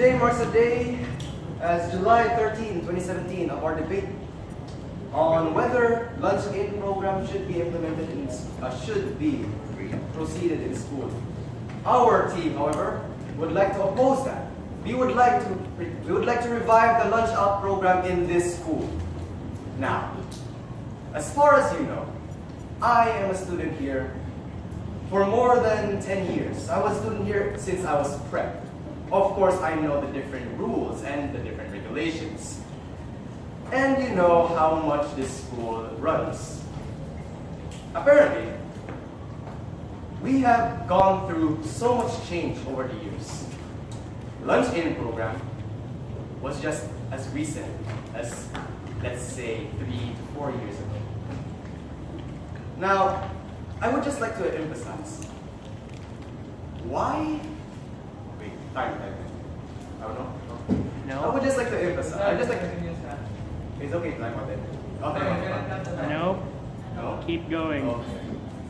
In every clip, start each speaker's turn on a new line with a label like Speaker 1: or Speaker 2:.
Speaker 1: Today marks the day as July 13, 2017 of our debate on whether lunch-in program should be implemented should be proceeded in school. Our team, however, would like to oppose that. We would like to revive the lunch-out program in this school. Now, as far as you know, I am a student here for more than 10 years. I was a student here since I was prep. Of course, I know the different rules and the different regulations. And you know how much this school runs. Apparently, we have gone through so much change over the years. Lunch-in program was just as recent as, let's say, 3 to 4 years ago. Now, I would just like to emphasize, why? Wait, time. I don't know.
Speaker 2: No.
Speaker 1: I would just like to emphasize. I just like to. It's okay, time on it. Okay.
Speaker 2: No.
Speaker 1: No.
Speaker 2: Keep going.
Speaker 1: Okay.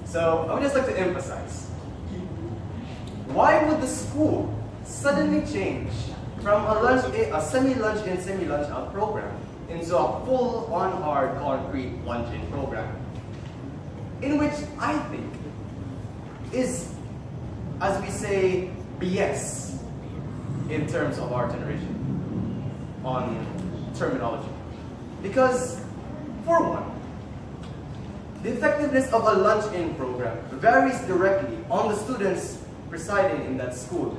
Speaker 1: So I would just like to emphasize, why would the school suddenly change from a semi-lunch in, semi-lunch out program into a full-on hard concrete lunch-in program? In which I think is, as we say, BS in terms of our generation on terminology. Because, for one, the effectiveness of a lunch-in program varies directly on the students residing in that school.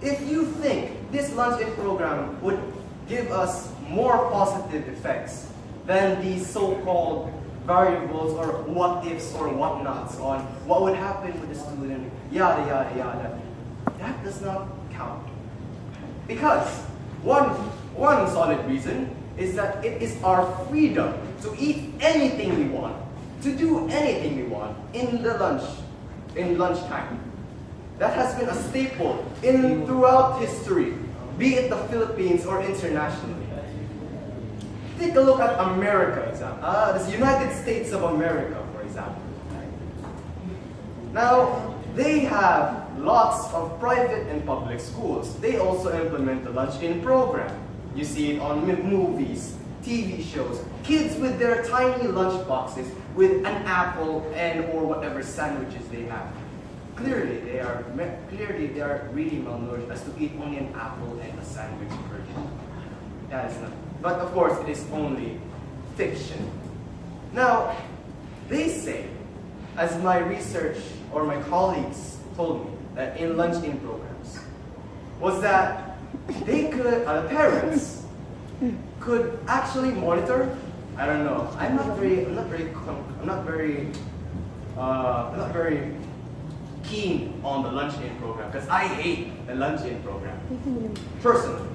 Speaker 1: If you think this lunch-in program would give us more positive effects than these so-called variables or what-ifs or what-nots on what would happen with the student, yada, yada, yada, that does not count. Because one solid reason is that it is our freedom to eat anything we want, to do anything we want in lunchtime. That has been a staple throughout history, be it the Philippines or internationally. Take a look at America, the United States of America, for example. Now, they have lots of private and public schools. They also implement the lunch-in program. You see it on movies, TV shows, kids with their tiny lunch boxes with an apple or whatever sandwiches they have. Clearly, they are really malnourished as to eat only an apple and a sandwich per day. That is not. But of course, it is only fiction. Now, they say, as my research or my colleagues told me, that in lunch-in programs, was that they could, the parents could actually monitor. I don't know. I'm not very keen on the lunch-in program because I hate the lunch-in program personally.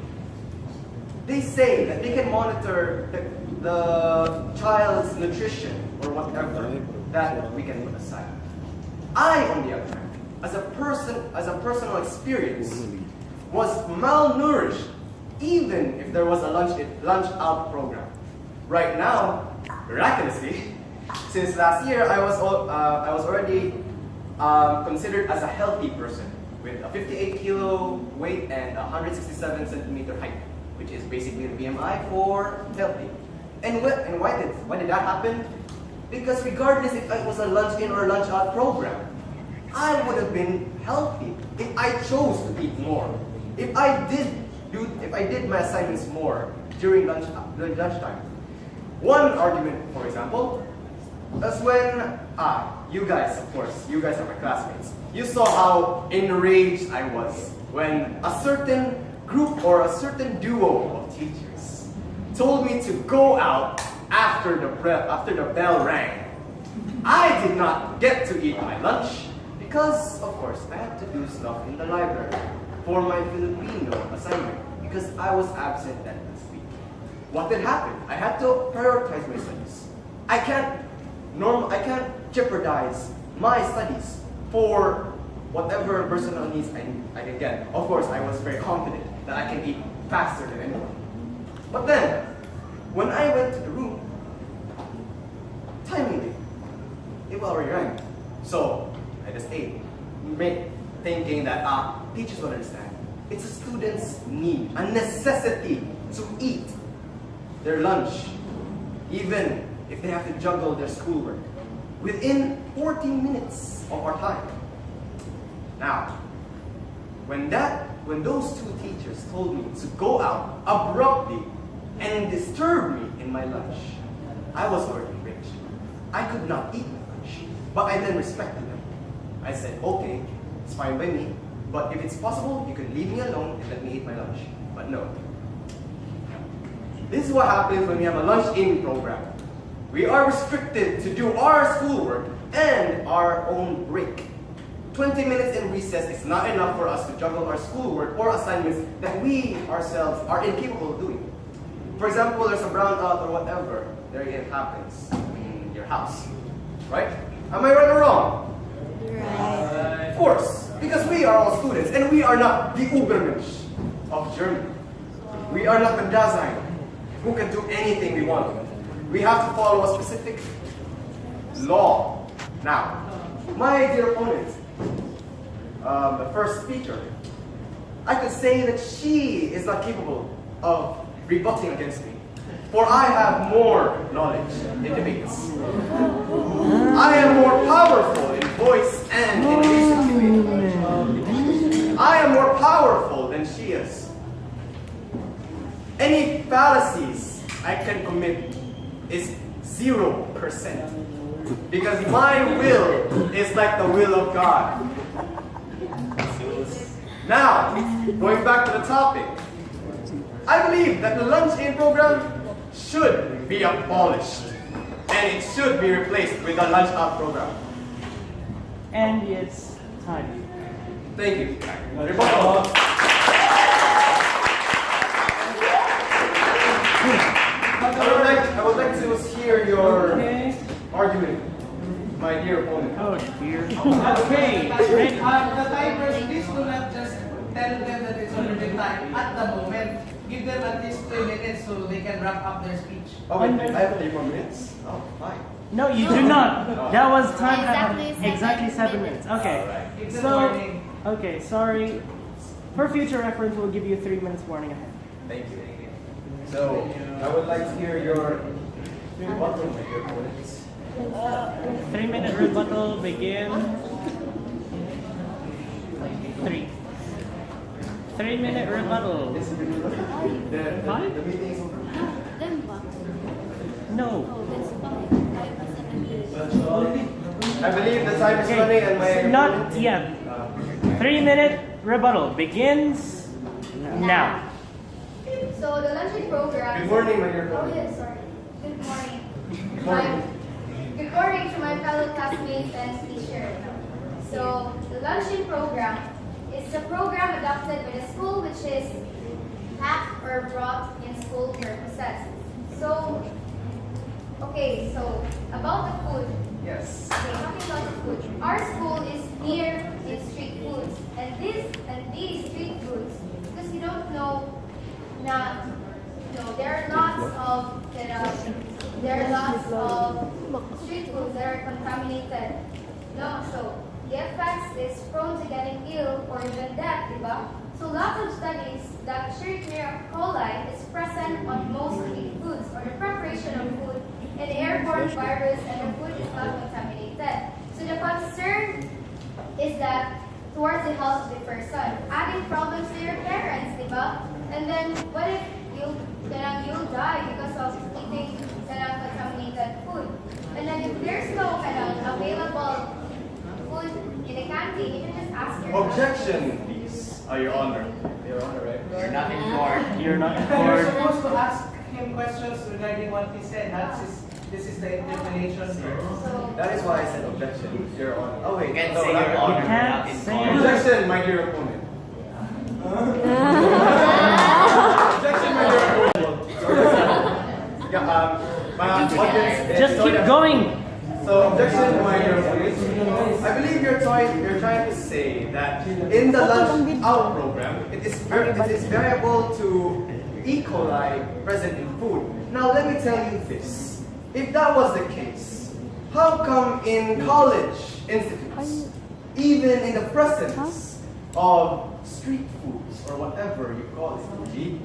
Speaker 1: They say that they can monitor the child's nutrition or whatever that we can put aside. I, on the other hand, as a personal experience, was malnourished even if there was a lunch-out program. Right now, miraculously, since last year, I was already considered as a healthy person with a 58 kilo weight and 167 centimeter height, which is basically the BMI for healthy. And why did that happen? Because regardless if it was a lunch-in or a lunch-out program, I would have been healthy if I chose to eat more. If I did my assignments more during lunchtime. One argument, for example, is when you guys, of course, you guys are my classmates. You saw how enraged I was when a certain group or a certain duo of teachers told me to go out after the bell rang. I did not get to eat my lunch because, of course, I had to do stuff in the library for my Filipino assignment because I was absent that week. What did happen? I had to prioritize my studies. I can't jeopardize my studies for whatever personal needs I can get. Of course, I was very confident that I can eat faster than anyone. But then, when I went to the room, timingly, it already rang. So, I just ate, thinking that teachers will understand. It's a student's need, a necessity to eat their lunch, even if they have to juggle their schoolwork, within 14 minutes of our time. Now, when those two teachers told me to go out abruptly and disturb me in my lunch, I was already rich. I could not eat my lunch, but I then respected them. I said, okay, it's fine by me, but if it's possible, you can leave me alone and let me eat my lunch. But no. This is what happens when we have a lunch-in program. We are restricted to do our schoolwork and our own break. 20 minutes in recess is not enough for us to juggle our schoolwork or assignments that we ourselves are incapable of doing. For example, there's a brownout or whatever, there it happens in your house, right? Am I right or wrong?
Speaker 2: Right.
Speaker 1: Of course, because we are all students and we are not the Ubermensch of Germany. We are not the Dasein who can do anything we want. We have to follow a specific law. Now, my dear opponent, the first speaker, I could say that she is not capable of rebutting against me, for I have more knowledge in debates. I am more powerful in voice and in reason. I am more powerful than she is. Any fallacies I can commit is 0%, because my will is like the will of God. Now, going back to the topic, I believe that the lunch-in program should be abolished, and it should be replaced with a lunch-out program.
Speaker 3: And it's time.
Speaker 1: Thank you. Rebuttal. I would like to hear your argument, my dear opponent.
Speaker 3: Oh dear.
Speaker 4: Okay.
Speaker 3: Ready?
Speaker 4: The timers, please do not just tell them that it's already time at the moment. Give them at least 3 minutes so they can wrap up their speech.
Speaker 1: Oh, wait, I have 3 more minutes? Oh, fine.
Speaker 3: No, you do not. That was time
Speaker 2: Exactly
Speaker 3: exactly 7
Speaker 2: 7
Speaker 3: minutes. Okay.
Speaker 1: Alright.
Speaker 4: It's a
Speaker 3: So,
Speaker 4: warning.
Speaker 3: okay, sorry. For future reference, we'll give you 3 minutes warning ahead.
Speaker 1: Thank you. So, I would like to hear your rebuttal, my dear opponents.
Speaker 3: 3-minute rebuttal begin. 3. 3-minute rebuttal.
Speaker 1: The meeting is over.
Speaker 2: Then ba?
Speaker 3: No.
Speaker 2: Oh, that's fine.
Speaker 1: I believe the time is running and my
Speaker 3: Not
Speaker 1: opponent-
Speaker 3: yet. 3-minute rebuttal begins now.
Speaker 5: So the luncheon program.
Speaker 1: Good morning, my dear
Speaker 5: Oh
Speaker 1: opponent.
Speaker 5: yes, sorry. Good morning.
Speaker 1: Good morning.
Speaker 5: Good morning to my fellow classmates and teacher. So the luncheon program is a program adopted by the school which is packed or brought in school purposes. So, okay, so about the food.
Speaker 1: Yes.
Speaker 5: Okay, talking about the food. Our school is near in street foods, and these street foods, because you don't know, there are lots of street foods that are contaminated. No, so the effects is prone to getting ill or even death, diba? So lots of studies that Escherichia coli is present on most street foods or the preparation of food, and the airborne virus and the food is not contaminated. So the concern is that towards the health of the person, adding problems to your parents, diba? And then what if you'll die because of eating contaminated food? And then if there's no available food in the canteen, you can just ask your
Speaker 1: Objection, please. Your Honor. Your Honor, right?
Speaker 6: You're not in court.
Speaker 3: You're not in
Speaker 4: You're
Speaker 3: court.
Speaker 4: supposed to ask him questions regarding what he said. This is the interpolation.
Speaker 5: So
Speaker 1: That is why I said objection, Your Honor. Oh wait,
Speaker 6: You can't
Speaker 1: no,
Speaker 6: say
Speaker 1: not
Speaker 6: your
Speaker 1: Your
Speaker 6: honor.
Speaker 1: Honor.
Speaker 6: You're not in
Speaker 3: Say
Speaker 6: court.
Speaker 3: it.
Speaker 1: Objection, my dear opponent. Objection, my dear opponent. Yeah, my audience.
Speaker 3: Just keep going.
Speaker 1: So, objection, my dear opponent. I believe you're trying to say that in the lunch out program, it is variable to E. coli present in food. Now, let me tell you this. If that was the case, how come in college institutes, even in the presence of street foods or whatever you call it, G,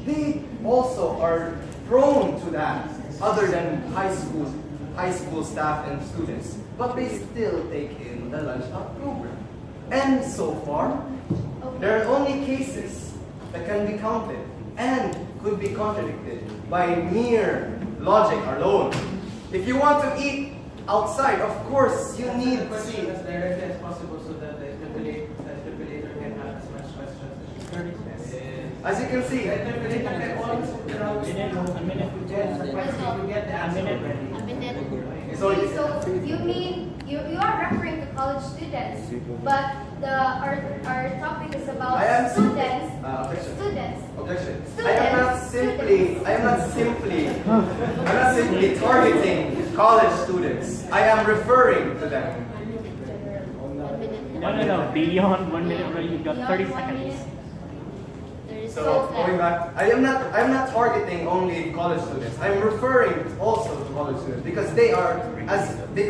Speaker 1: they also are prone to that, other than high school staff and students. But they still take in the lunch out program. And so far, there are only cases that can be counted and could be contradicted by mere logic alone. If you want to eat outside, of course, you need to see
Speaker 4: as directly as possible so that the interpolator can have as much questions as she can.
Speaker 1: As you can see,
Speaker 4: The interpolator can always put around the you get the answer already.
Speaker 2: A minute.
Speaker 1: so
Speaker 5: You mean you are referring to college students, but our topic is about
Speaker 1: I am
Speaker 5: students.
Speaker 1: objection.
Speaker 5: Students.
Speaker 1: Objection. I
Speaker 5: Students.
Speaker 1: am not simply targeting college students. I am referring to them.
Speaker 3: No. Beyond 1 minute, bro. You've got
Speaker 5: Beyond
Speaker 3: 30
Speaker 5: 1
Speaker 3: seconds.
Speaker 5: minute. There is
Speaker 1: So going back, I am not targeting only college students. I'm referring also to college students because they are they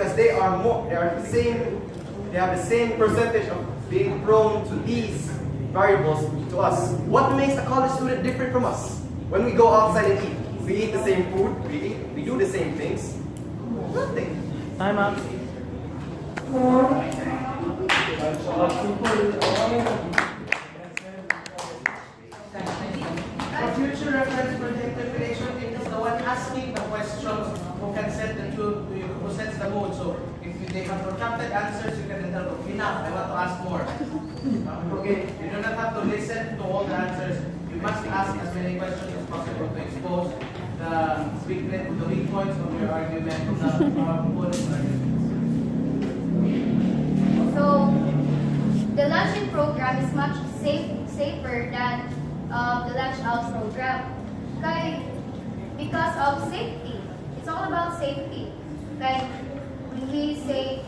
Speaker 1: have the same percentage of being prone to these variables to us. What makes a college student different from us? When we go outside and eat, we eat the same food, we do the same things. Nothing.
Speaker 3: Time up.
Speaker 4: For future reference for the interpolation, it is the one asking the questions who can set the truth, who sets the mood. So if they have protracted answers, you can tell them, enough, I want to ask more. Okay? You do not have to listen to all the answers. You must ask as many questions as possible to expose the weak points of your argument, the opponent's arguments.
Speaker 5: So the luncheon program is much safer than the lunch out program. Because of safety. It's all about safety. Like when we say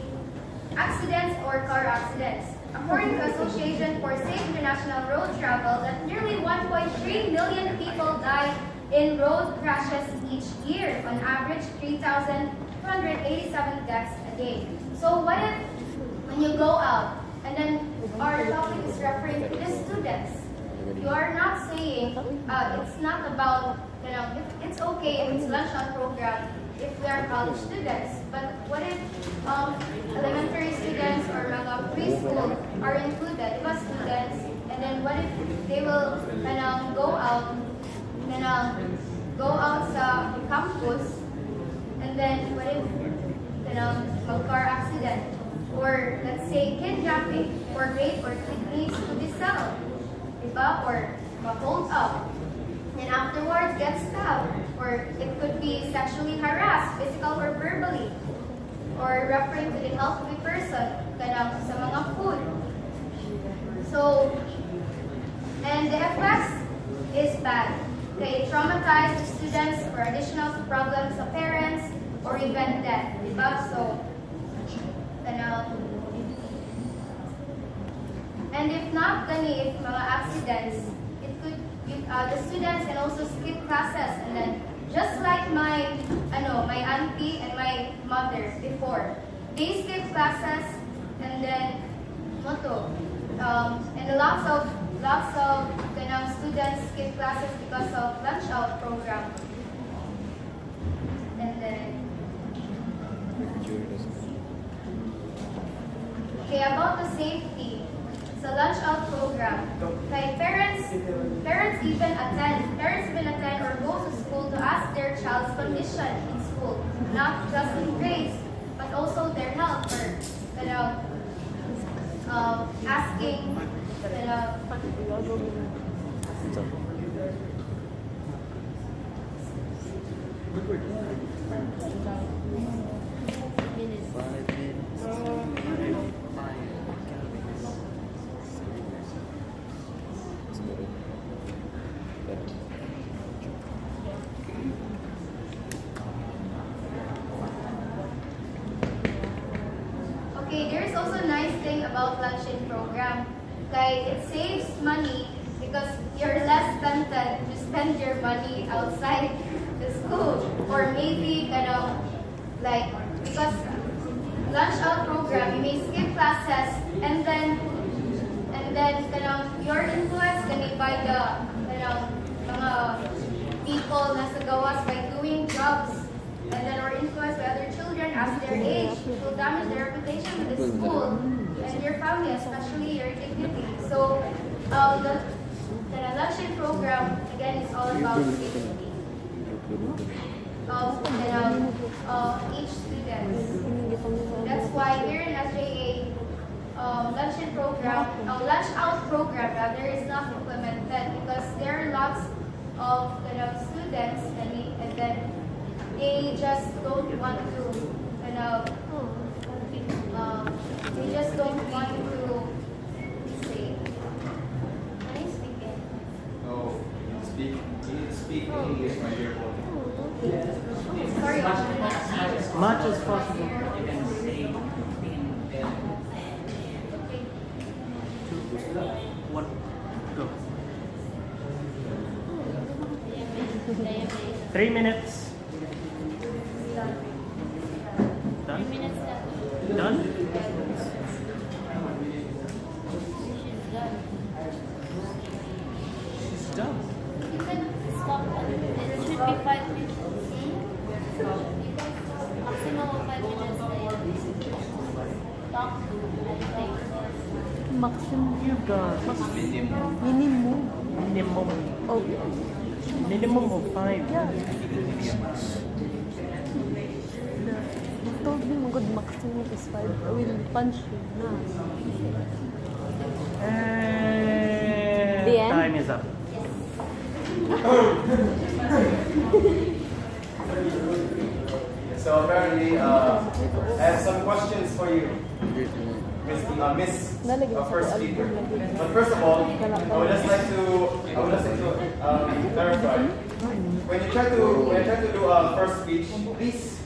Speaker 5: accidents or car accidents. According to Association for Safe International Road Travel, that nearly 1.3 million people die in road crashes each year, on average 3,287 deaths a day. So what if when you go out, and then our topic is referring to the students, you are not saying, it's not about, it's okay if it's lunch out program if we are college students, but what if elementary students or mga preschool are included, diba students, and then what if they will go out sa campus, and then what if mag-car accident, or let's say kidnapping, or rape, or kidneys to be sold, diba, or hold up, and afterwards get stabbed, or it could be sexually harassed, physical or verbally, or referring to the health of a person, sa mga food. So, and the effects is bad. Okay, it traumatizes the students for additional problems sa parents, or even death, diba? So, and if not, if mga accidents, it could, the students can also skip classes, and then just like my auntie and my mother before, they skip classes, and then and lots of students skip classes because of lunch out program, and then. Okay, about the safety. So lunch out program. Okay, parents even attend or go to school to ask their child's condition in school, not just in grades, but also their health, or asking Okay, there's also a nice thing about luncheon program. Like, it saves money because you're less tempted to spend your money outside the school. Or maybe, because lunch out program, you may skip classes and then And then your influence gani by the mga people na sa gawas by doing jobs, and then or influenced by other children as their age, it will damage their reputation with the school and your family, especially your dignity. So the luncheon program again is all about dignity of each student. That's why here in SJA, luncheon program, lunch out program rather is not implemented because there are lots of students and then they just don't want to they just don't want to say. Can I speak it?
Speaker 1: Oh, you need to speak English, my dear boy.
Speaker 5: Sorry.
Speaker 3: Much as possible. One, go. 3 minutes. Done?
Speaker 2: 3 minutes left.
Speaker 3: Done? She's done.
Speaker 2: You can stop. It should be 5 minutes. Maximum of 5 minutes. Talk.
Speaker 3: Maximum you've got.
Speaker 2: Minimum.
Speaker 3: Minimum.
Speaker 2: Oh.
Speaker 3: Minimum of 5.
Speaker 2: Yeah. You told me good maximum is 5. I will punch you now.
Speaker 3: And
Speaker 2: The end?
Speaker 3: time is up.
Speaker 1: So apparently, I have some questions for you, Miss First Speaker. But first of all, I would just like to clarify. When you try to do a first speech, please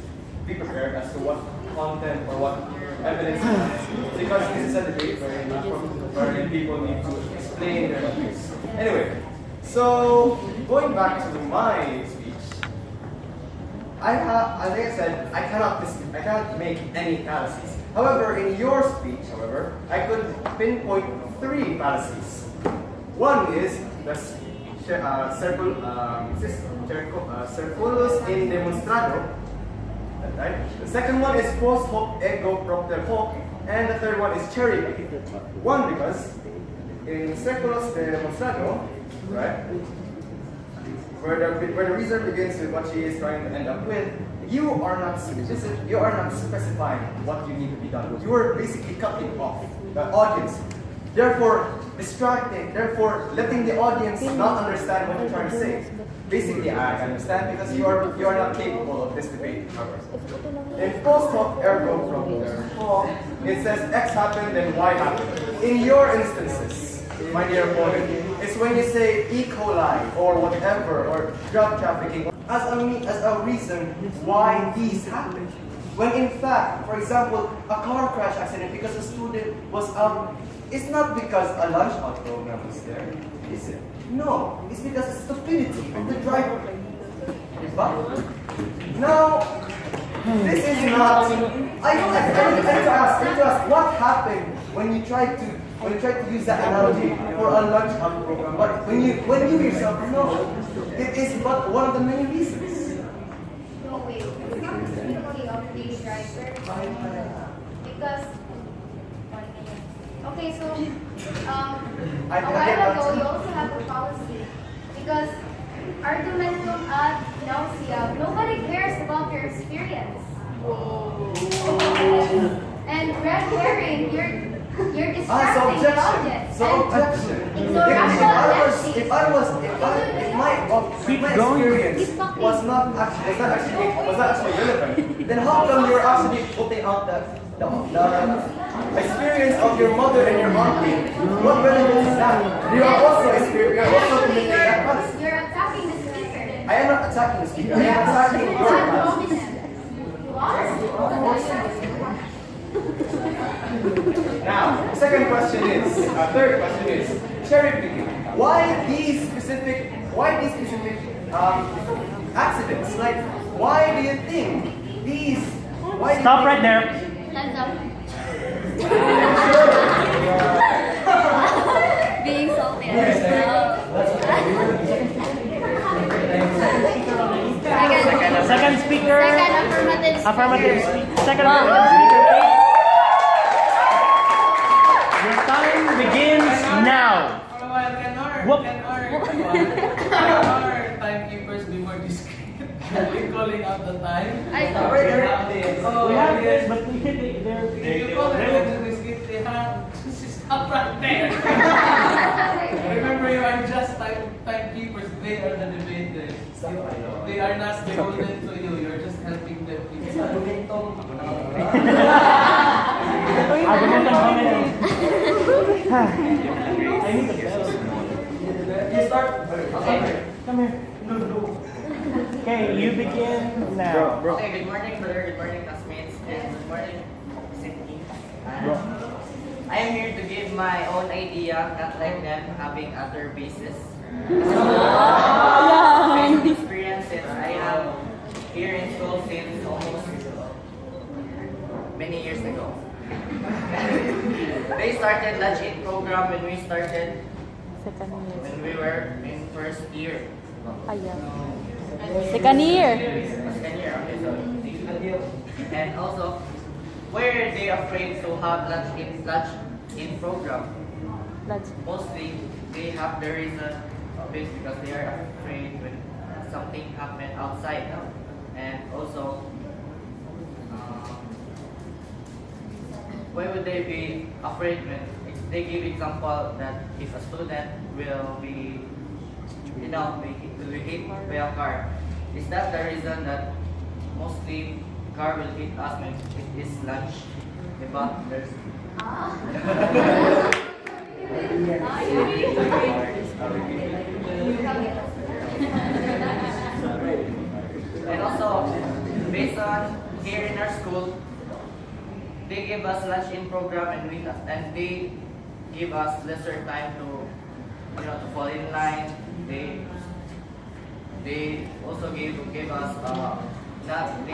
Speaker 1: be prepared as to what content or what evidence you have, because this is a debate wherein people need to explain their views. Anyway, so going back to my speech. As I said, I cannot make any fallacies. However, in your speech, I could pinpoint 3 fallacies. One is the circulus in demonstrado. Right? The second one is post hoc ego propter hoc, and the third one is cherry picking. One, because in circulus de demonstrado, right? Where the reason begins with what she is trying to end up with, you are not specifying what you need to be done. You are basically cutting off the audience, therefore distracting, therefore letting the audience not understand what you're trying to say. Basically, I understand because you are not capable of this debate. In post hoc ergo propter hoc, it says X happened, then Y happened. In your instances, my dear opponent, it's when you say E. coli or whatever, or drug trafficking, as a reason why these happen. When in fact, for example, a car crash accident because a student was out, it's not because a lunch out program was there, is it? No, it's because of stupidity of the driver. Now, this is not. I need to ask, what happened when you tried to use that analogy for a lunch out program? But when you yourself know, it is but one of the many reasons.
Speaker 5: No, wait. It's not specifically of the driver. Because, okay, so, a while ago, you also have a policy. Because argumentum ad nauseam, nobody cares about your experience. And red herring, you're distracting the audience.
Speaker 1: So objection.
Speaker 5: If
Speaker 1: my experience was not actually relevant, then how come you're actually putting out the experience of your mother and your auntie? What relevance is that? You are also committing that policy.
Speaker 5: You're attacking the speaker.
Speaker 1: I am not attacking the speaker. I am attacking your policy.
Speaker 5: You are?
Speaker 1: Now, the third question is cherry picking. Why these specific accidents? Like, why do you think these?
Speaker 3: Stop right there.
Speaker 2: Hands up.
Speaker 3: Second speaker.
Speaker 5: Second affirmative.
Speaker 3: Affirmative speaker. Second affirmative speaker, please. Your time begins now.
Speaker 4: For a while, can
Speaker 3: Whoop.
Speaker 4: our timekeepers be more discreet? We're calling out the time.
Speaker 5: I
Speaker 4: We have this.
Speaker 3: We have this, but they're
Speaker 4: If you call it discreet, they have to stop right there. Remember, you are just timekeepers. They are the debaters. They are not beholden to you. You're just helping them.
Speaker 3: I need the bell.
Speaker 1: You start.
Speaker 4: Okay.
Speaker 3: Come here. Okay, you begin now.
Speaker 6: Okay, good morning, brother. Good morning, classmates. And good morning, Sydney. I am here to give my own idea, not like them having other bases. Based experiences I have here in school since almost many years ago. They started lunch-in program when we started,
Speaker 2: Second year.
Speaker 6: when we were in first year.
Speaker 2: Ayan. Second year.
Speaker 6: Second year, okay, sorry. And also, why are they afraid to have lunch-in program?
Speaker 2: That's
Speaker 6: Mostly, they have the reason of it because they are afraid when something happen outside. And also, why would they be afraid when they give example that if a student will be, will be hit by a car? Is that the reason that mostly car will hit us when it is lunch? But there's and also, based on here in our school, they give us lunch-in program and they give us lesser time to to fall in line. They also give us not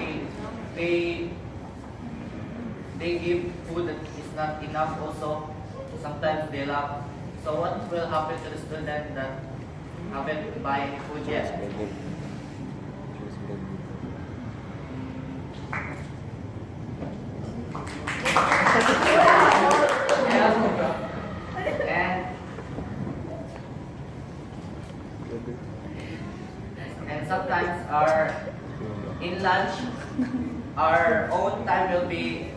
Speaker 6: they give food that is not enough also. Sometimes they laugh. So what will happen to the student that haven't buy any food yet? And sometimes in lunch, our own time will be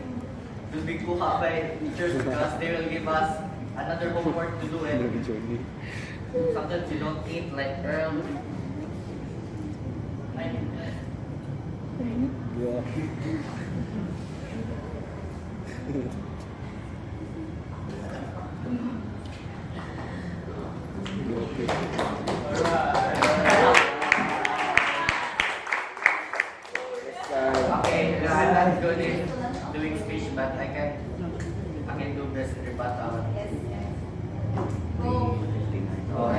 Speaker 6: kuha by teachers because they will give us another homework to do it. Sometimes you don't eat like early. Okay, I'm not good in doing speech, but I can do this rebuttal. Oh,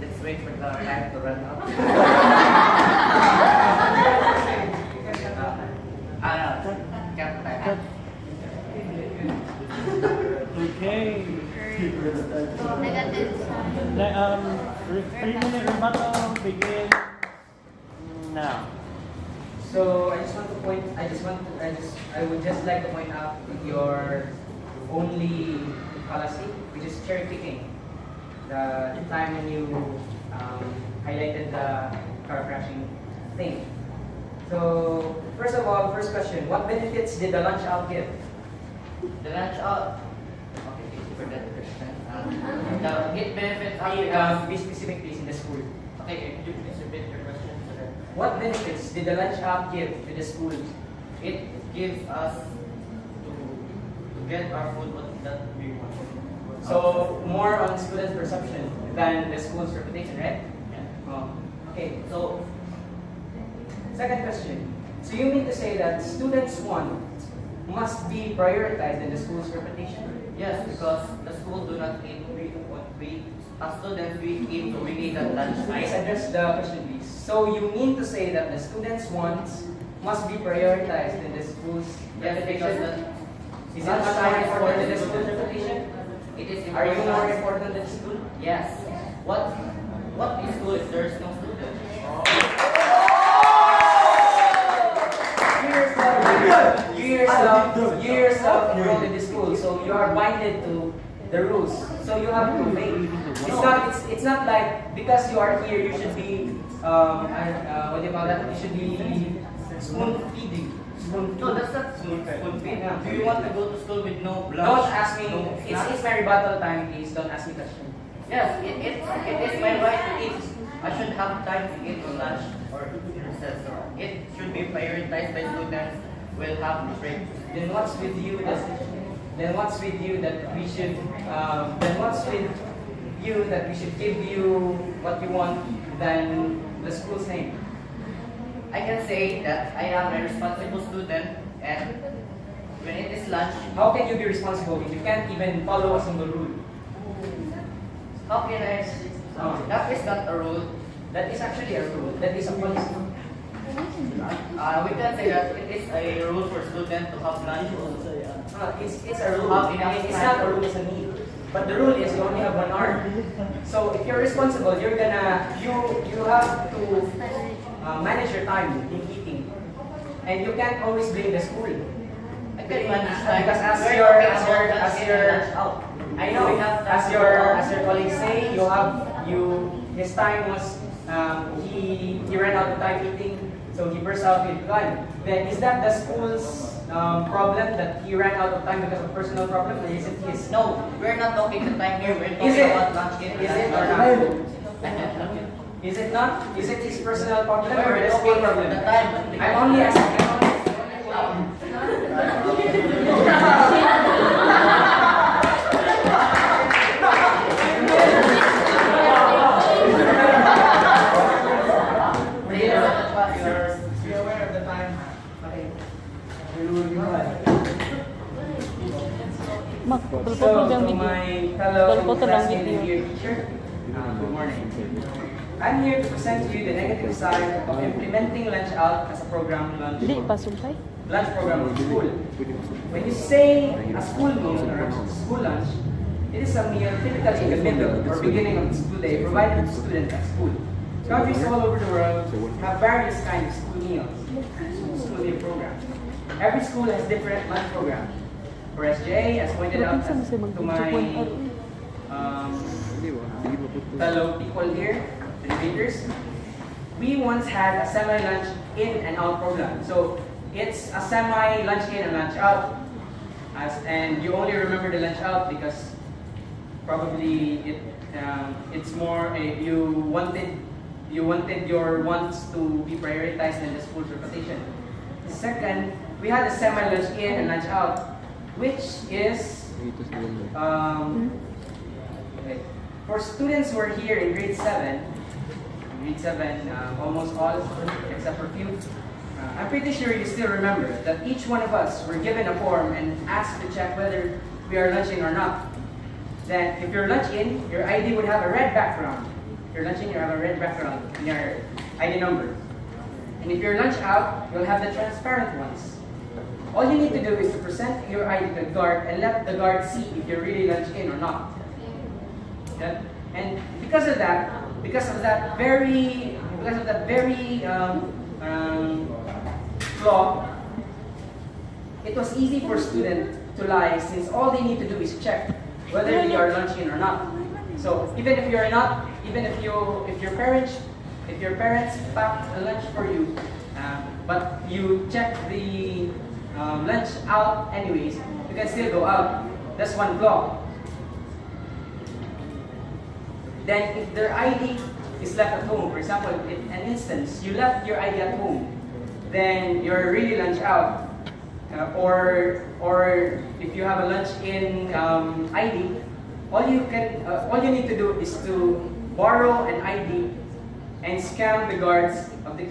Speaker 6: let's wait for the time to run out.
Speaker 3: Okay.
Speaker 5: Negative.
Speaker 3: 3-minute rebuttal begin now.
Speaker 7: So I would just like to point out your only policy, which is cherry picking. The time when you highlighted the car crashing thing. So first of all, first question: what benefits did the lunch out give?
Speaker 6: The lunch out. Okay, thank you for that question. It benefits
Speaker 7: Be specific, please, in the school.
Speaker 6: Okay, could you please repeat your question? So that
Speaker 7: What benefits did the lunch out give to the school?
Speaker 6: it gives us to get our food that we want.
Speaker 7: So more on students' perception than the school's reputation, right?
Speaker 6: Yeah.
Speaker 7: Okay. So second question. So you mean to say that students' want must be prioritized in the school's reputation?
Speaker 6: Yes, because the school do not eat. As students, we eat, so we need that lunch.
Speaker 7: Please address the question, please. So you mean to say that the students' wants must be prioritized in the school's
Speaker 6: Yes, because
Speaker 7: reputation? Is it not more important than the school's reputation?
Speaker 6: It is
Speaker 7: Are you more
Speaker 6: important.
Speaker 7: important than school?
Speaker 6: Yes. What is school if there is no student?
Speaker 7: Years of enrolled in the school, so you are binded to the rules. So you have to obey. It's not like because you are here you should be what do you call that? You should be spoon feeding.
Speaker 6: No, that's not spoon feed.
Speaker 7: Yeah.
Speaker 6: Do you want to go to school with no lunch?
Speaker 7: Don't ask me.
Speaker 6: No snacks?
Speaker 7: It's my rebuttal time, please. Don't ask me questions.
Speaker 6: Yes, it is my right to eat. I should have time to eat lunch or recess. It should be prioritized by students. Will have the break.
Speaker 7: Then what's with you that we should give you what you want than the school's name?
Speaker 6: I can say that I am a responsible student, and when it is lunch,
Speaker 7: How can you be responsible if you can't even follow a single rule?
Speaker 6: how can I? That is not a rule.
Speaker 7: That is actually a rule. That is a policy.
Speaker 6: We can say that it is a rule for students to have lunch.
Speaker 7: It's a rule.
Speaker 6: Have enough
Speaker 7: It's
Speaker 6: time.
Speaker 7: not a rule, it's a need. But the rule is you only have 1 hour. So if you're responsible, you have to manage your time in eating, and you can't always blame the school.
Speaker 6: I can manage time.
Speaker 7: Because as
Speaker 6: We're
Speaker 7: your
Speaker 6: talking about lunch in and lunch out.
Speaker 7: I know,
Speaker 6: We have time
Speaker 7: as
Speaker 6: to
Speaker 7: your
Speaker 6: go out.
Speaker 7: colleagues say, his time was he ran out of time eating, so he burst out with gun. Then is that the school's problem that he ran out of time because of personal problem, or is it his?
Speaker 6: No, we're not talking the time here. We're
Speaker 7: Is
Speaker 6: talking
Speaker 7: it?
Speaker 6: about lunch in and
Speaker 7: Is it
Speaker 6: lunch
Speaker 7: or
Speaker 6: out.
Speaker 7: not? Is it not? Is it his personal problem or
Speaker 6: We're
Speaker 7: the school
Speaker 6: talking
Speaker 7: problem?
Speaker 6: the time.
Speaker 7: I'm only asking.
Speaker 4: Be aware of the time.
Speaker 2: Mak,
Speaker 7: So,
Speaker 2: tulpo
Speaker 7: to
Speaker 2: video.
Speaker 7: my fellow
Speaker 2: Tulpo to lang
Speaker 7: classmate and
Speaker 2: video.
Speaker 7: dear teacher, good morning. I'm here to present to you the negative side of implementing lunch out as a program
Speaker 2: Di, pasumpay.
Speaker 7: lunch program of school. When you say a school meal or a school lunch, it is a meal typically in the middle or beginning of the school day provided to students at school. Countries all over the world have various kinds of school meals, school meal programs. Every school has different lunch programs. For SJ, as pointed out to my fellow people here, the debaters, we once had a semi-lunch in and out program. So it's a semi-lunch in and lunch out. And you only remember the lunch out because probably it's more you wanted your wants to be prioritized than the school's reputation. Second, we had a semi-lunch in and lunch out, which is okay. For students who are here in grade 7, almost all except for few, I'm pretty sure you still remember that each one of us were given a form and asked to check whether we are lunching or not. Then, if you're lunch in, your ID would have a red background. If you're lunch in, you have a red background in your ID number. And if you're lunch out, you'll have the transparent ones. All you need to do is to present your ID to the guard and let the guard see if you're really lunch in or not. Okay? And because of that very flaw, it was easy for students to lie since all they need to do is check whether they are lunch in or not. So even if your parents packed a lunch for you, but you check the lunch out anyways, you can still go out. That's one flaw. Then if their ID is left at home, for example, in an instance, you left your ID at home, then you're really lunch out. Or if you have a lunch in ID, all you need to do is to borrow an ID and scam the guards and the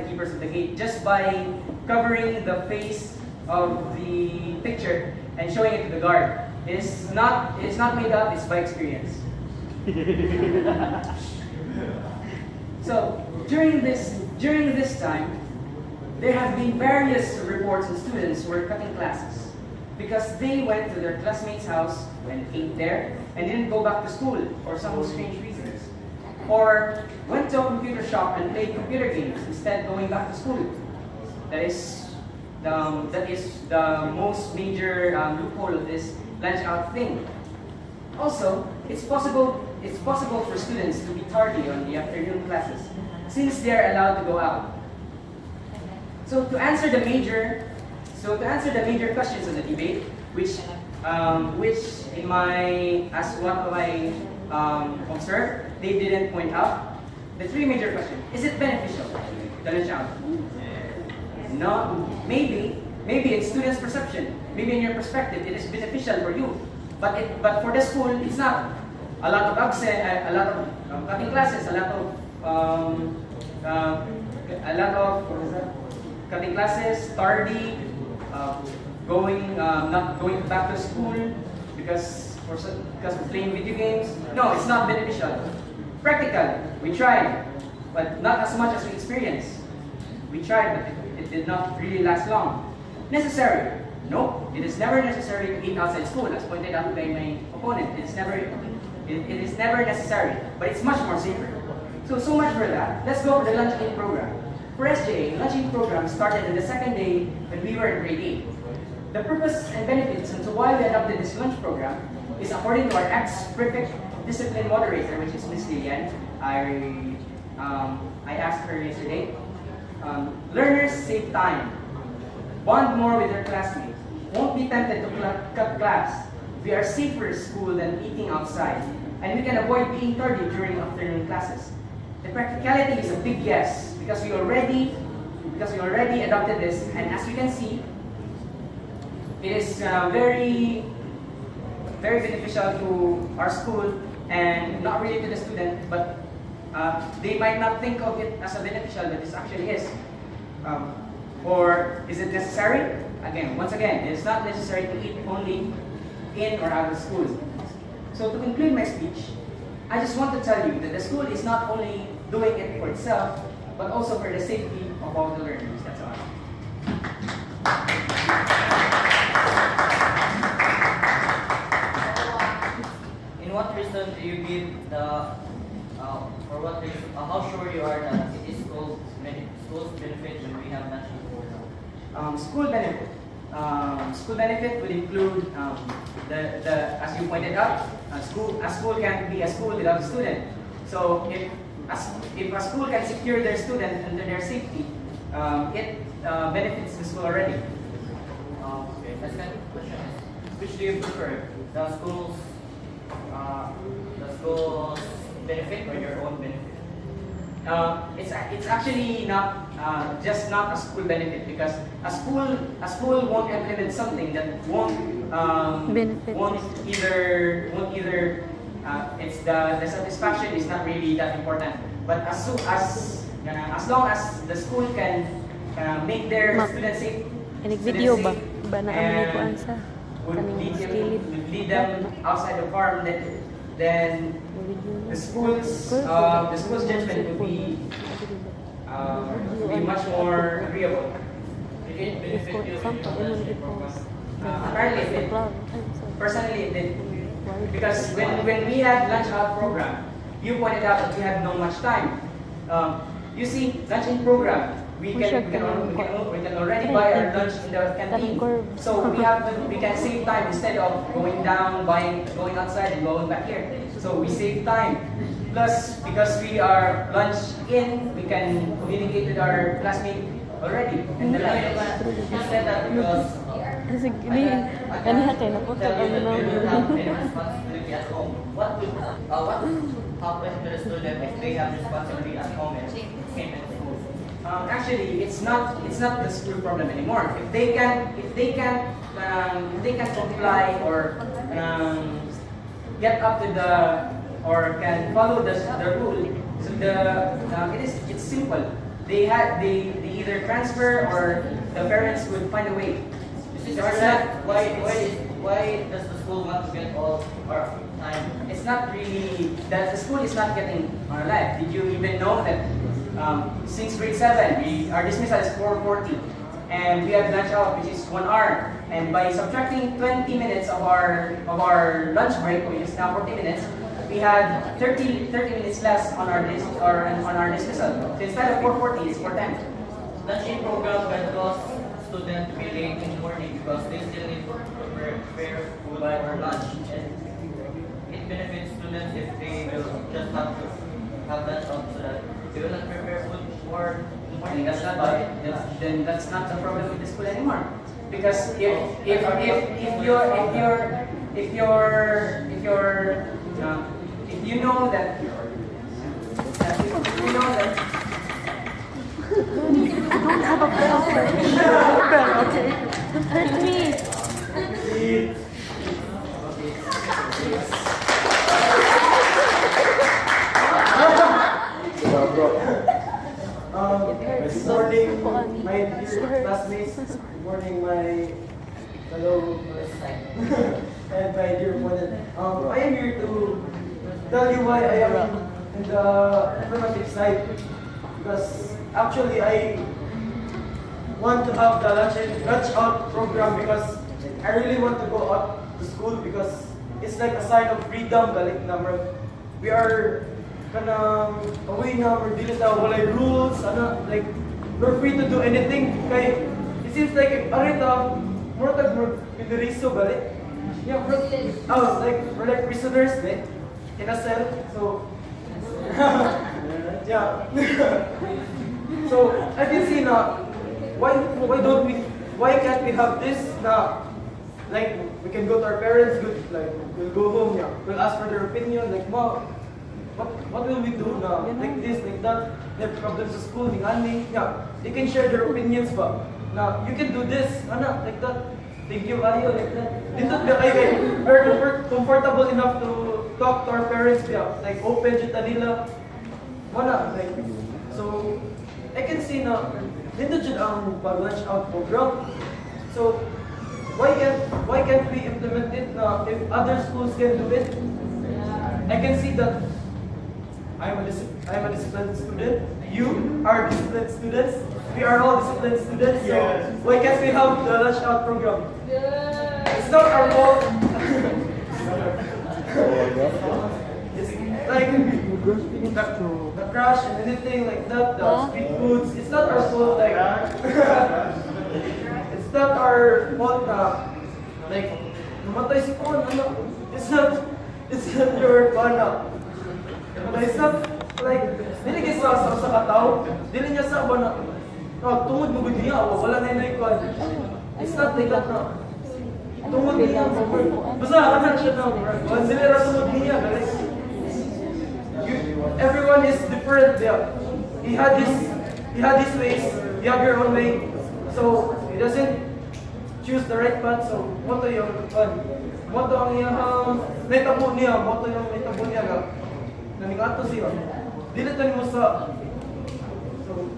Speaker 7: keepers of the gate just by covering the face of the picture and showing it to the guard. It's not made up, it's by experience. So during this time, there have been various reports on students who are cutting classes. because they went to their classmate's house and ate there and didn't go back to school for some strange reasons. Or went to a computer shop and played computer games instead going back to school. That is the most major loophole of this lunch out thing. Also, it's possible for students to be tardy on the afternoon classes since they are allowed to go out. So to answer the major questions of the debate, which in my as what I observed, they didn't point out the three major questions. Is it beneficial, the lunch out? No, maybe in students' perception, maybe in your perspective, it is beneficial for you, but for the school, it's not. A lot of absent, a lot of cutting classes, a lot of cutting classes, tardy, not going back to school because of playing video games. No, it's not beneficial. Practical, we tried, but not as much as we experienced. We tried, but it did not really last long. Necessary? No, it is never necessary to eat outside school, as pointed out by my opponent. It is never necessary, but it's much more safer. So much for that. Let's go for the lunch-in program. For SJA, the lunch-in program started on the second day when we were in grade 8. The purpose and benefits and so why we adopted this lunch program is according to our ex-prefect discipline moderator, which is Ms. Lilian. I asked her yesterday. Learners save time, bond more with their classmates, won't be tempted to cut class. We are safer school than eating outside, and we can avoid being tardy during afternoon classes. The practicality is a big yes, because we already adopted this, and as you can see, it is very beneficial to our school, and not really to the student, but they might not think of it as a beneficial, but this actually is. Or is it necessary? Once again, it is not necessary to eat only in or out of school. So to conclude my speech, I just want to tell you that the school is not only doing it for itself, but also for the safety of all the learners. That's all.
Speaker 6: In what reason do you give the, or what reason, how sure you are that it is schools benefit when we have national program?
Speaker 7: School benefit would include as you pointed out, a school can't be a school without a student. So if a school can secure their student and their safety, it benefits the school already.
Speaker 6: Okay, the second question is, which do you prefer, the school's benefit or your own benefit?
Speaker 7: It's actually not just not a school benefit, because a school won't implement something that won't either it's the satisfaction is not really that important. But as long as the school can make their students safe,
Speaker 2: video ba? Ba na ang kuan sa
Speaker 7: would
Speaker 2: kaning skilled
Speaker 7: lead them outside the farm, then the school's judgment would be much more agreeable. Apparently it did. Personally it did. Because when we had lunch out program, you pointed out that we had not much time. You see, lunch in program, we can already buy our lunch in the canteen. So we can save time instead of going down, going outside and going back here. So we save time. Plus, because we are lunch in, we can communicate with our classmate already. And the
Speaker 6: You said that because
Speaker 2: kaniha kayo na po ito.
Speaker 6: responsibility at home. What would happen to the student if they have responsibility at home and came in school?
Speaker 7: Actually, it's not the school problem anymore. If they can comply or get up to or can follow the rule, so it's simple. They either transfer or the parents would find a way.
Speaker 6: Why does the school want to get all our time?
Speaker 7: It's not really that the school is not getting our life. Did you even know that since grade 7, our dismissal is 4:40, and we have lunch out, which is 1 hour. And by subtracting 20 minutes of our lunch break, which is now 40 minutes, we had 30 minutes less on our on our dismissal. So instead of 4:40, it's 4:10.
Speaker 6: Lunch-in program can cause students to be late in the morning because they still need to prepare food or lunch. And it benefits students if they will just have to have lunch out so that they will not prepare food for the morning.
Speaker 7: That's not bad. Then that's not the problem with the school anymore. Because if you know that
Speaker 2: Don't have a bell. Okay. Don't hurt me.
Speaker 3: Good morning, my dear classmates. Good morning, my fellow and my dear opponent. I am here to tell you why I am in the affirmative side. Because actually I want to have the lunch out program because I really want to go out to school because it's like a sign of freedom. Balik na we are kanang away na we're dealing na walay rules, like we're free to do anything. Kay it seems like if arita more tag piniriso balik. Yeah, we're like prisoners, right? In a cell. So yeah. So I can see now why can't we have this now? Like we can go to our parents, we'll go home, yeah. We'll ask for their opinion, like Mom, what will we do now? Like this, like that. They have problems at school, yeah. They can share their opinions, but now you can do this, like that. Thank you, Ayo, like that. We're comfortable enough to talk to our parents, yeah. Like open jita nila. Like, so I can see now dito jud ang pag-lunch out program. So why can't we implement it now if other schools can do it? I can see that I'm a disciplined student. You are disciplined students. We are all disciplined students. So why can't we have the lunch out program? It's not our fault. Like the crash and anything like that, the street foods, it's not our fault. Like it's not our fault na like namatay si Kon, it's not your fault. It's not like dili kay sa kataw, dili niya sa ba na tungod mo gud niya wala na inay kon. It's not like that na. Tungod niya basta anak siya na. Dili ra tungod niya guys. Everyone is different. Yeah. He had his ways. You have your own way. So he doesn't choose the right path. So mo to yung mo to ang iyang metabo niya, mo to yung metabo niya ga. Nanigato siya. Dili tan mo sa. So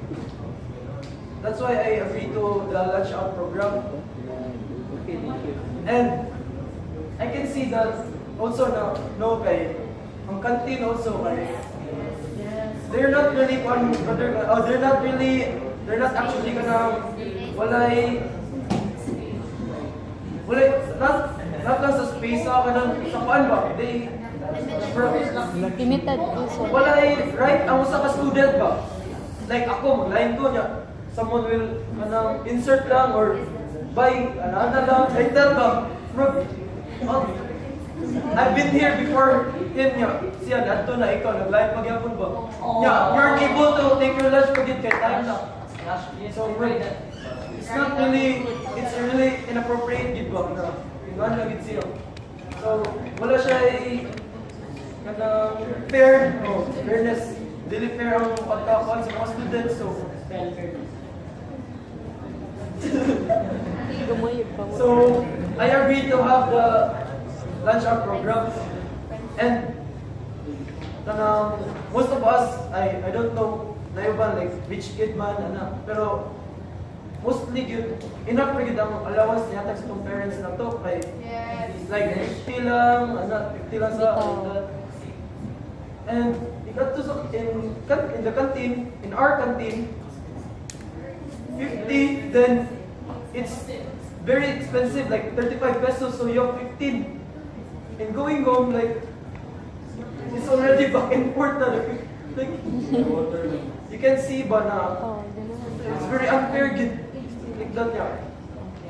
Speaker 3: that's why I agreed to the lunch out program. And I can see that also now no kay ang canteen also kay they're not actually gonna not lang sa space sa paan ba they
Speaker 2: Limited also.
Speaker 3: walay right ang usa ka student ba like ako mag-line ko niya someone will insert lang or buy ano lang like that ba I've been here before yun niya siya nato na ikaw nag-live magyapon ba yeah you're able to take your lunch pagit kay time na so it's really inappropriate gid ba na ingon lang gid siya so wala siya fairness dili fair ang pagkakaon sa mga students so so I agreed to have the lunch out program and most of us I don't know na iba like rich kid man pero mostly good enough for gid ang allowance niya sa tong parents na to kay like 50 lang 50 lang sa and ikato sa in the canteen in our canteen 50 then it's very expensive, like 35 pesos, so you have 15. And going home, like, it's already back and forth na. Like, you can see ba na,
Speaker 2: Oh, ganun.
Speaker 3: it's very unfair, good. Like that, yeah.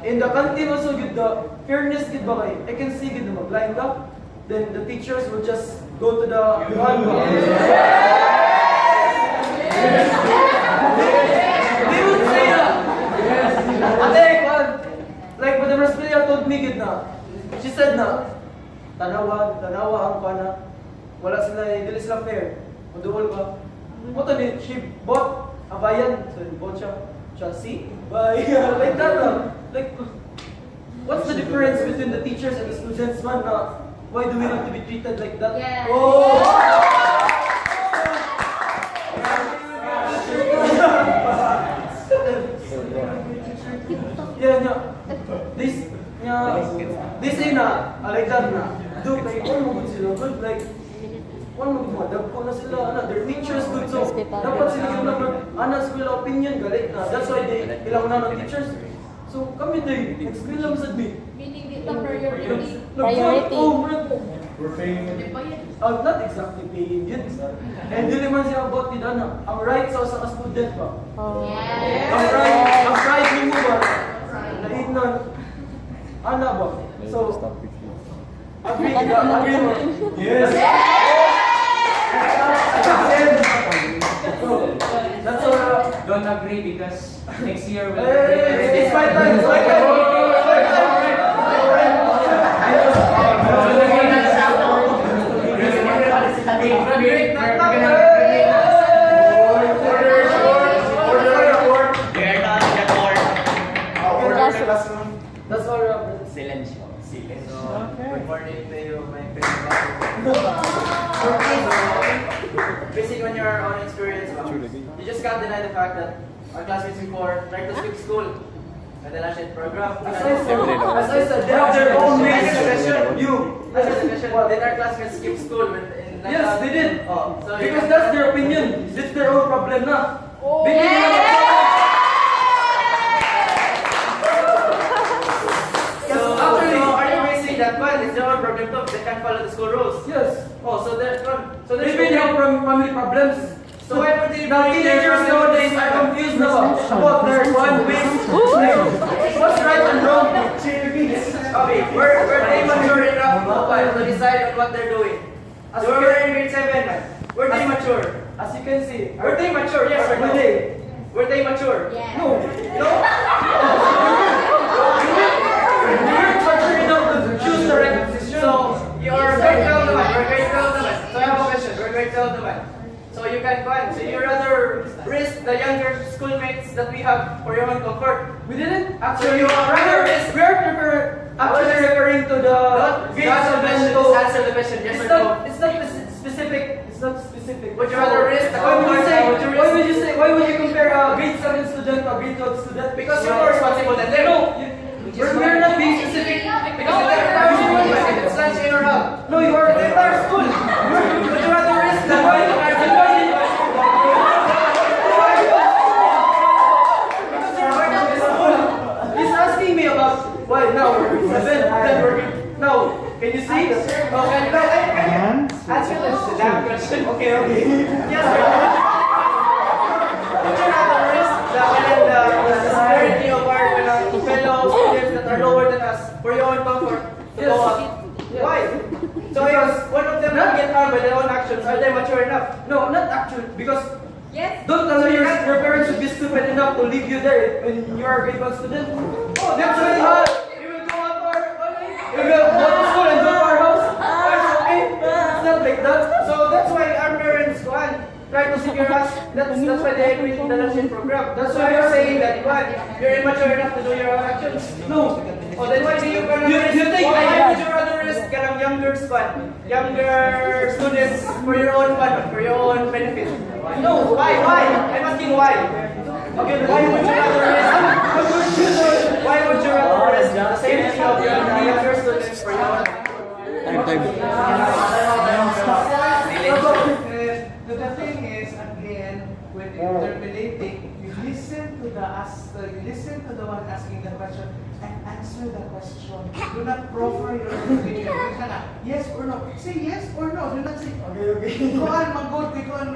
Speaker 3: In the canteen also, good, the fairness, good ba kay? I can see, good na mag-line up. Then the teachers will just go to the one. They would say that. Ate, like Madam Raspelia told me, good na. She said na, tanawa ang pana. Wala sila, hindi sila fair. Maduol ba? What ni? She bought a bayan. So, bought siya, see? Bayan. Like that lang. Like, what's the difference between the teachers and the students, man? Why do we have to be treated like that?
Speaker 5: Yes.
Speaker 3: Oh! Yeah. They say na, like that na. Do like, one mo good sila, good like, one mo good madagpo na sila, their teachers good, so dapat sila yung naman, school opinion, galit na. That's why they ilang na ng teachers. So kami din, nag-school lang sa me.
Speaker 5: Meaning dito priority.
Speaker 2: Priority.
Speaker 3: We're paying. Not exactly paying yun. And hindi man siya about nila na, ang right sa student ba?
Speaker 2: Oh.
Speaker 5: Yes.
Speaker 3: Ang right mo ba? Lain na, ba? So, agree mo. Yes. That's all.
Speaker 7: Don't agree because next year will
Speaker 3: It's my time. That's all.
Speaker 7: Silence.
Speaker 1: Good morning to you, my basing on your own experience, you just can't deny the fact that our classmates before tried to skip school and then actually program.
Speaker 3: As I said, they have their own ways.
Speaker 1: Then our classmates skip school in
Speaker 3: Yes, they did.
Speaker 1: Oh, so
Speaker 3: Because that's their opinion. It's their own problem na.
Speaker 1: Are you basing that one? It's their own problem too. They can't follow the school rules.
Speaker 3: Yes.
Speaker 1: Oh, so there's
Speaker 3: Maybe they have family problems.
Speaker 1: So why would they
Speaker 3: The teenagers nowadays are confused now about their one ways. What's right and wrong?
Speaker 1: Okay, were they mature enough to decide on what they're doing? As we were in grade 7, man. Were they mature?
Speaker 3: As you can see,
Speaker 1: Were they mature? Yes or no?
Speaker 3: were they?
Speaker 1: Were they mature?
Speaker 5: Yes.
Speaker 3: No.
Speaker 1: No?
Speaker 3: They weren't mature enough to choose the right decision.
Speaker 1: So, you're grade 12 naman. We're grade 12 naman. So I have a question. We're grade 12 naman. So you can find. So you rather risk the younger schoolmates that we have for your own comfort.
Speaker 3: We didn't
Speaker 1: So
Speaker 3: actually.
Speaker 1: you rather risk.
Speaker 3: Actually referring to the grade
Speaker 1: Answer the
Speaker 3: 7
Speaker 1: question.
Speaker 3: to.
Speaker 1: Just answer the question. Yes or no?
Speaker 3: It's not specific. It's not specific.
Speaker 1: Would you rather risk the
Speaker 3: Why would you
Speaker 1: comfort?
Speaker 3: say?
Speaker 1: Or would you
Speaker 3: Why
Speaker 1: risk?
Speaker 3: would you say? Why would you compare a grade 7 student to a grade 12 student?
Speaker 1: Because you're more responsible than them.
Speaker 3: No, we're not being specific.
Speaker 1: Because the entire school, if it's lunch in or out.
Speaker 3: No, you are
Speaker 1: The entire school. Would you rather risk the
Speaker 3: He's asking me about why now we're 7, then we're now. Can you see?
Speaker 1: Answer this damn question. Okay. Yes, sir. Would you rather risk the severity of our fellow students that are lower than us for your own comfort to go up? Why? So if one of them will get harmed by their own actions, are they mature enough?
Speaker 3: No, not actually, because
Speaker 5: Yes.
Speaker 3: don't tell me your parents would be stupid enough to leave you there when you are a grade 1 student. Oh, that's why you will go up our, you will go to school and go to our house. It's okay. It's not like that.
Speaker 1: So that's why our parents go on try to secure us. That's why they agree in the luncheon program. That's why you're saying that you're immature enough to do your own actions.
Speaker 3: No.
Speaker 1: Oh, then why do you gonna
Speaker 3: You think
Speaker 1: why would you rather risk younger students for your own fun, for your own benefit? No, why? I'm asking why. Okay, why would you rather risk? Why would you rather risk the safety of your younger students for your own?
Speaker 4: The thing is, again, when interpolating, you listen to the one asking the question and answer the question. Do not proffer your opinion. Yes or no. Say yes or no. Do not say, okay. Go on, mag-vote. Go on,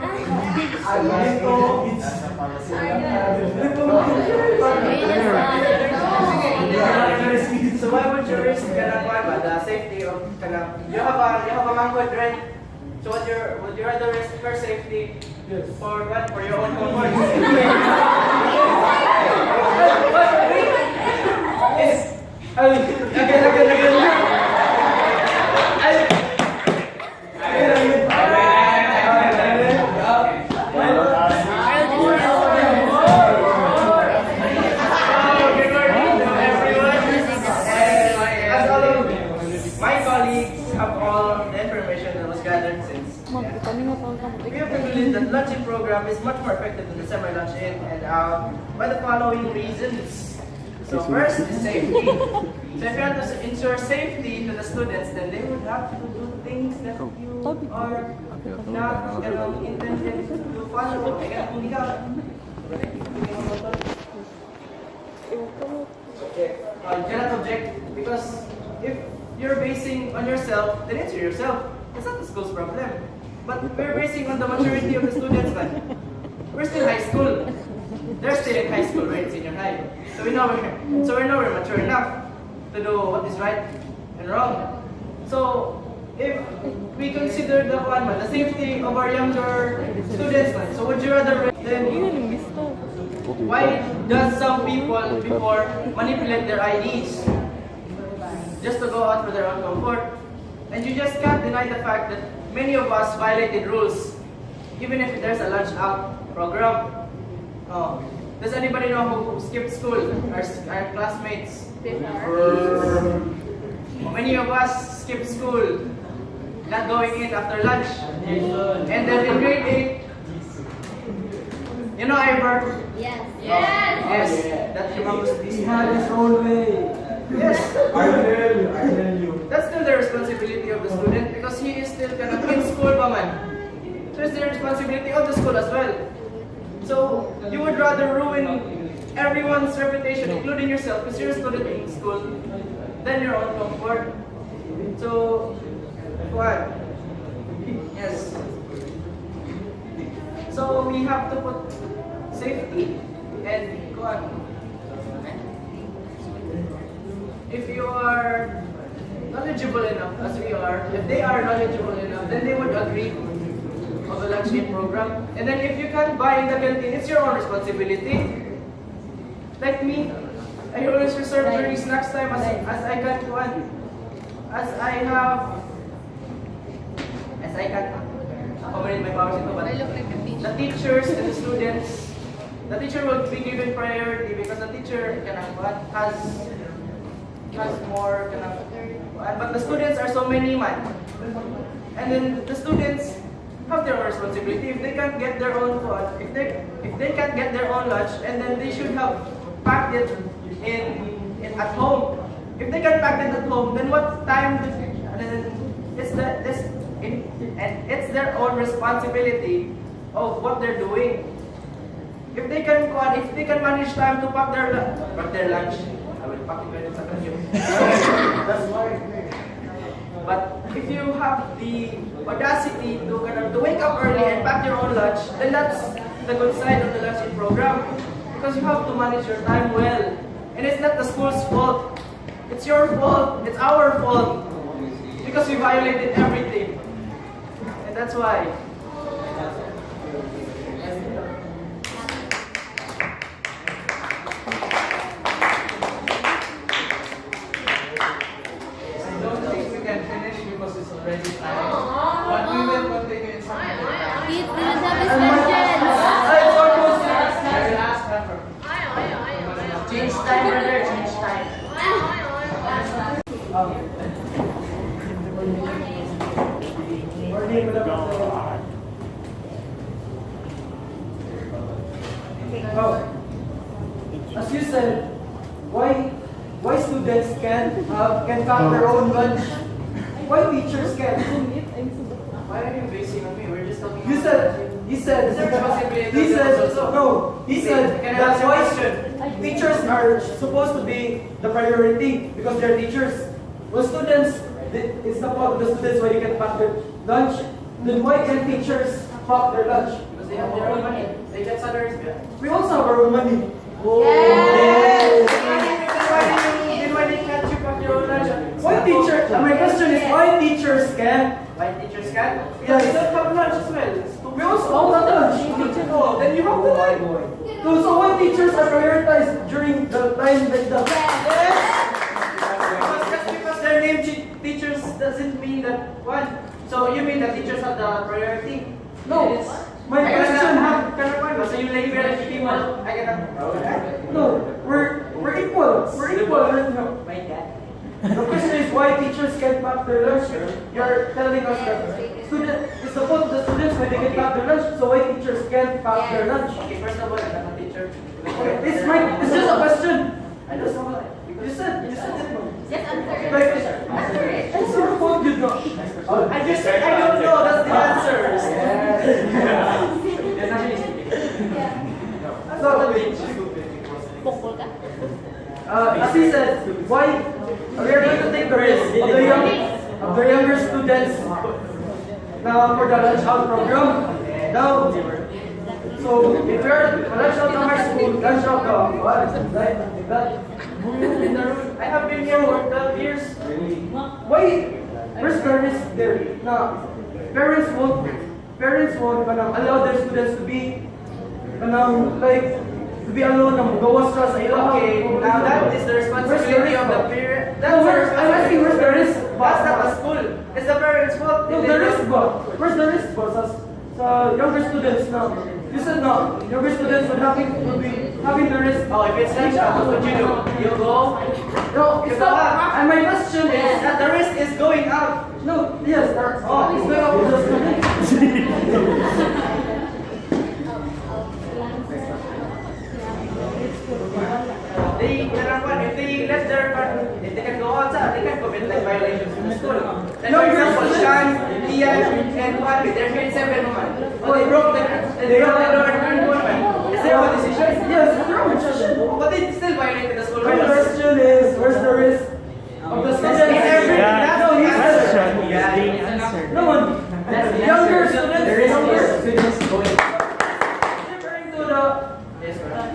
Speaker 7: So why would you risk the safety of you have a mango, right? So would you rather risk your safety for what? For your own comfort? Yes. My colleagues have all the information that was gathered since. We have concluded that lunch-in program is much more effective than the semi-lunch-in, and by the following reasons. So first is safety. So if you want to ensure safety to the students, then they would have to do things that you are not intended to follow. You cannot object because if you're basing on yourself, then it's yourself. It's not the school's problem. But we're basing on the maturity of the students. Man. We're still high school. They're still in high school, right? Senior high. So we know we're mature enough to know what is right and wrong. So if we consider the safety of our younger students, man, so would you rather then why does some people before manipulate their IDs just to go out for their own comfort? And you just can't deny the fact that many of us violated rules, even if there's a lunch out program. Does anybody know who skipped school? Our classmates? Many of us skipped school, not going in after lunch. And then in grade 8, you know Ivor?
Speaker 5: Yes.
Speaker 7: Yes. That humongous
Speaker 3: He had his own way.
Speaker 7: Yes.
Speaker 3: I tell you.
Speaker 7: That's still the responsibility of the student because he is still kind of in school pa man. So it's the responsibility of the school as well. So you would rather ruin everyone's reputation, including yourself, because you're a student in school, than your own comfort. So what? Yes. So we have to put safety and go on. If you are knowledgeable enough, as we are, if they are knowledgeable enough, then they would agree of the lunch-in program. And then if you can't buy in the canteen, it's your own responsibility. Like me, I always reserve during snacks time as I can one. As I can accommodate my powers into, but the teachers and the students, the teacher will be given priority because the teacher has more but the students are so many man. And then the students have their own responsibility. If they can't get their own food, if they can't get their own lunch, and then they should have packed it in at home. If they can't pack it at home, then what time? And then it's their own responsibility of what they're doing. If they can manage time to pack their lunch, I will pack it when it's at you. That's why. But if you have the audacity to wake up early and pack your own lunch, then that's the good side of the lunch-in program. Because you have to manage your time well. And it's not the school's fault. It's your fault. It's our fault. Because we violated everything. And that's why.
Speaker 4: I don't think we can finish because it's already time. But we will continue in some other time.
Speaker 2: Please, do not have questions.
Speaker 4: I will ask her for
Speaker 7: Change time, brother. Change time.
Speaker 3: As you said, why students can pack their own lunch? Why teachers can?
Speaker 7: Why are you basing on me? We're just talking
Speaker 3: You
Speaker 7: about
Speaker 3: said he said,
Speaker 4: Is there responsibility
Speaker 3: he
Speaker 4: to
Speaker 3: said,
Speaker 4: also?
Speaker 3: no, he said
Speaker 4: Can I
Speaker 3: that's
Speaker 4: ask you a
Speaker 3: why
Speaker 4: question?
Speaker 3: teachers are supposed to be the priority because they're teachers. Well, students, it's the fault of the students why they can pack their lunch. Then why can teachers pack their lunch?
Speaker 4: Because they have their own money. They get salaries.
Speaker 3: We also have our own money.
Speaker 5: Yes.
Speaker 4: Then why they can't you pack your own lunch?
Speaker 3: Why teachers? My question is why teachers can?
Speaker 4: Why teachers can't?
Speaker 3: Yeah,
Speaker 4: They don't have lunch as well.
Speaker 3: We also have lunch.
Speaker 4: Oh, then you have to like.
Speaker 3: So why teachers are prioritized during the time like that?
Speaker 4: Just because they're named teachers doesn't mean that one. So you mean that teachers have the priority?
Speaker 3: No.
Speaker 4: Yes.
Speaker 3: My question.
Speaker 4: So you label as equal. I cannot.
Speaker 3: No, we're equal. We're equal right now.
Speaker 4: My dad.
Speaker 3: The question is why teachers can't pack their lunch. You're telling us that it's the fault of the students when they can pack their lunch. So why teachers can't pack their lunch?
Speaker 4: Okay, first of all, I'm not a teacher.
Speaker 3: It's just a question.
Speaker 4: I just know that.
Speaker 3: You said it.
Speaker 5: Just answer it.
Speaker 3: Like,
Speaker 5: Answer it.
Speaker 3: it's your fault, you know.
Speaker 4: I just said I don't know. That's the answer.
Speaker 7: That's actually speaking.
Speaker 5: Yeah.
Speaker 3: So, as he said, why we are going to take the risk of the younger students now for the lunch out program. Now, so if you're lunch out of high school, lunch out of what? Like that.
Speaker 4: I have been here for 12 years.
Speaker 3: Why? Where's the risk there? Now, parents won't allow their students to be like to be alone ng gawas sa ilang.
Speaker 4: Okay, now that is the responsibility of the parent.
Speaker 3: No, I'm asking where's the risk?
Speaker 4: That's not the school. It's the parents' fault.
Speaker 3: No, the risk ba? Where's the risk ba sa younger students now? You said no, younger students would be having the risk.
Speaker 4: Oh, if it's lunch out, what would you do? You go?
Speaker 3: No, it's not. And my question is
Speaker 4: That the risk is going out.
Speaker 3: no, yes, it's going up to the students.
Speaker 4: If they let their if they can go outside, they can commit like violations in the school. Like
Speaker 3: No,
Speaker 4: for
Speaker 3: you're
Speaker 4: example,
Speaker 3: not-
Speaker 4: Sean, Ian, and Papi, they're grade 7 man. But they broke the law and grade 1 man. Is there a decision?
Speaker 3: Yes, you're on decision.
Speaker 4: But they still violated the school
Speaker 3: My
Speaker 4: rules.
Speaker 3: question is, where's the risk of the students? No, he's
Speaker 8: Question is being answered.
Speaker 3: no one. Younger students.
Speaker 7: There is more students going.
Speaker 3: Referring to the
Speaker 4: Yes, sir.
Speaker 3: yes.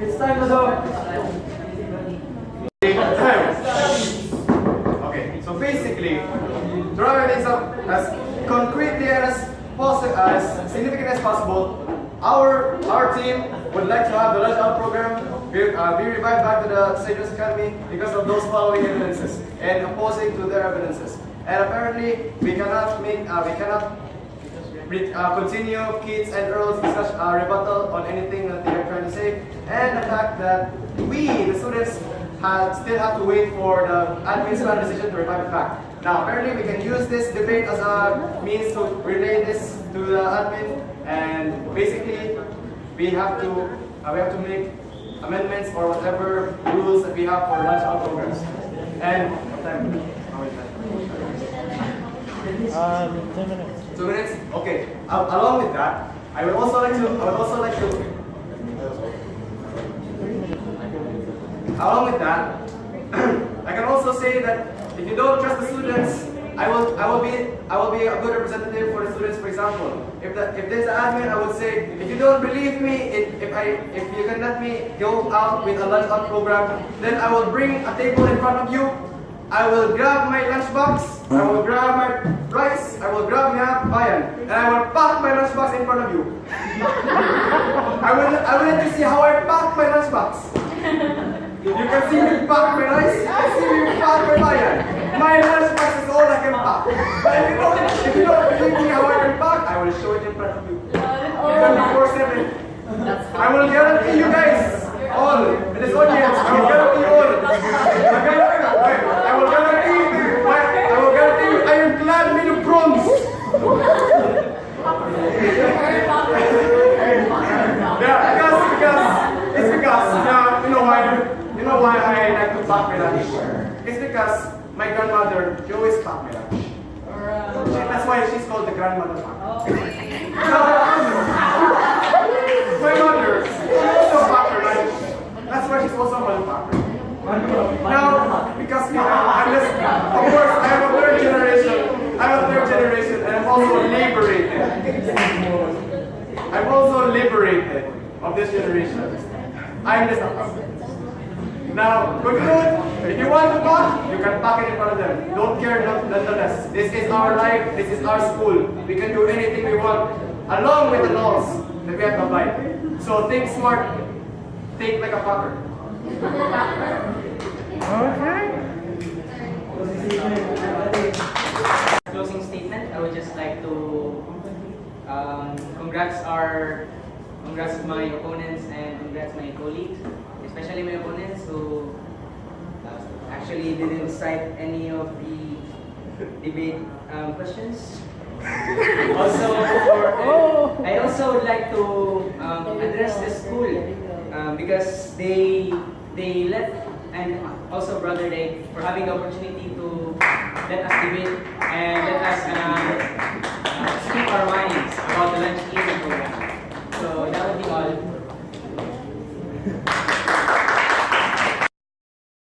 Speaker 3: It's time to go.
Speaker 1: Okay, so basically, to wrap things up as concretely and as significant as possible, our team would like to have the lunch out program be revived back to the St. Joseph's Academy because of those following evidences and opposing to their evidences. And apparently, we cannot continue Keats and Earl's discussion, rebuttal on anything that they are trying to say, and the fact that we, the students, still have to wait for the admin's final decision to revive it back. Now, apparently, we can use this debate as a means to relay this to the admin, and basically, we have to make amendments or whatever rules that we have for lunch out programs. And what time? How many time?
Speaker 8: 2 minutes.
Speaker 1: 2 minutes? Okay. Along with that, I would also like to along with that, I can also say that if you don't trust the students, I will be a good representative for the students. For example, if there's an admin, I would say, if you don't believe me, if you can let me go out with a lunch out program, then I will bring a table in front of you. I will grab my lunchbox, I will grab my rice, I will grab my bayan, and I will pack my lunchbox in front of you. I will let you see how I pack my lunchbox. You can see me pack my rice, you can see me pack my bayan. My lunchbox is all I can pack. But if you don't believe me how I can pack, I will show it in front of you. 24/7. I will guarantee you guys, all, in this audience, I will guarantee you all. I will guarantee you ironclad made of bronze. Yeah, because you know why? You know why I like to pack my lunch? It's because my grandmother, she always packed my lunch. That's why she's called the grandmother packer. My mother, she also packed her lunch. That's why she's also a mother packer. Now, because I'm just, of course, I'm a third generation. I'm a third generation, and I'm also liberated. I'm also liberated of this generation. I'm just now, good. If you want to pack, you can pack it in front of them. Don't care nonetheless. This is our life. This is our school. We can do anything we want, along with the laws that we have to abide. So think smart. Think like a packer. Okay.
Speaker 7: Closing statement, I would just like to congrats my opponents and congrats my colleagues, especially my opponents who actually didn't cite any of the debate questions. I also would like to address the school because they let, and also Brother Dave, for having the opportunity to let us debate and let us speak our minds about the lunch